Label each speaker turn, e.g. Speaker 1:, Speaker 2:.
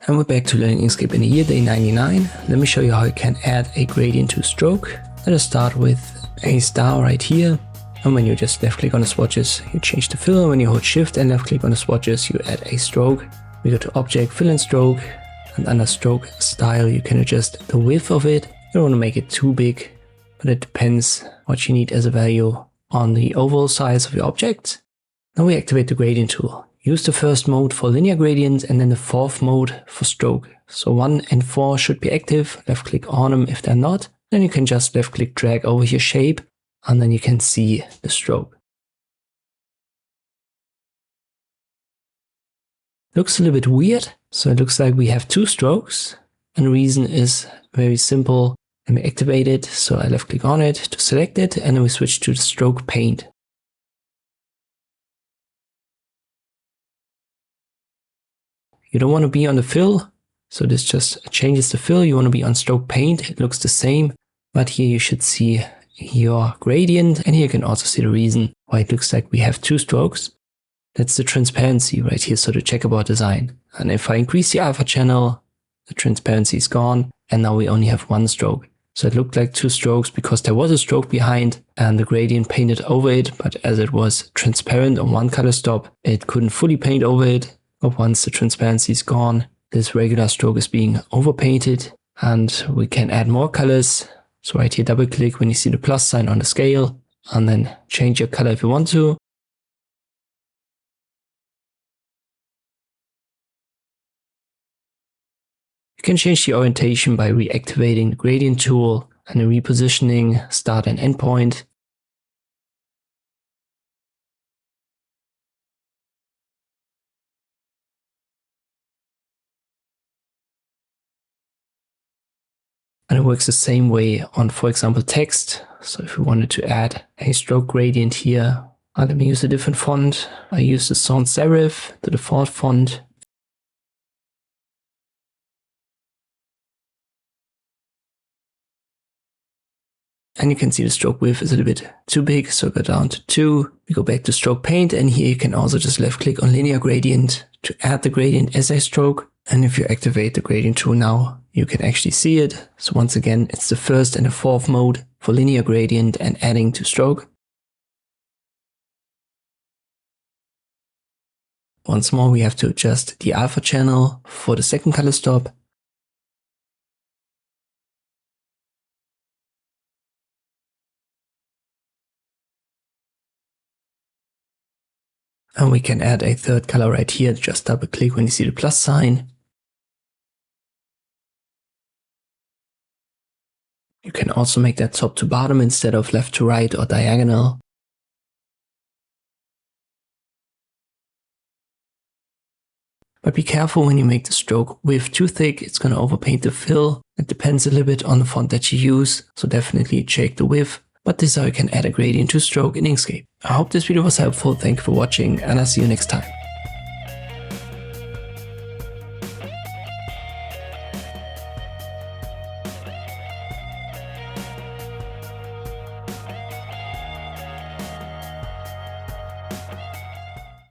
Speaker 1: And we're back to learning Inkscape in the year day 99. Let me show you how you can add a gradient to stroke. Let us start with a star right here. And when you just left click on the swatches, you change the fill. When you hold shift and left click on the swatches, you add a stroke. We go to object, fill and stroke. And under stroke style, you can adjust the width of it. You don't want to make it too big, but it depends what you need as a value on the overall size of your object. Now we activate the gradient tool. Use the first mode for linear gradient and then the fourth mode for stroke. So 1 and 4 should be active. Left click on them if they're not. Then you can just left click drag over your shape and then you can see the stroke. Looks a little bit weird. So it looks like we have 2 strokes. And the reason is very simple. Let me activate it. So I left click on it to select it and then we switch to the stroke paint. You don't want to be on the fill, so this just changes the fill. You want to be on stroke paint. It looks the same, but here you should see your gradient, and here you can also see the reason why it looks like we have 2 strokes. That's the transparency right here, so the checkerboard design. And if I increase the alpha channel, the transparency is gone, and now we only have 1 stroke. So it looked like 2 strokes because there was a stroke behind and the gradient painted over it, but as it was transparent on one color stop, it couldn't fully paint over it. But once the transparency is gone, this regular stroke is being overpainted and we can add more colors. So right here, double click when you see the plus sign on the scale and then change your color if you want to. You can change the orientation by reactivating the gradient tool and then repositioning start and end point. And it works the same way on, for example, text. So if we wanted to add a stroke gradient here, let me use a different font. I use the sans serif, the default font. And you can see the stroke width is a little bit too big, so go down to 2. We go back to stroke paint, and here you can also just left click on linear gradient to add the gradient as a stroke. And if you activate the gradient tool now, you can actually see it. So once again, it's the first and the fourth mode for linear gradient and adding to stroke. Once more, we have to adjust the alpha channel for the second color stop. And we can add a third color right here. Just double click when you see the plus sign. You can also make that top to bottom instead of left to right or diagonal. But be careful when you make the stroke width too thick, it's going to overpaint the fill. It depends a little bit on the font that you use, so definitely check the width. But this is how you can add a gradient to stroke in Inkscape. I hope this video was helpful, thank you for watching, and I'll see you next time.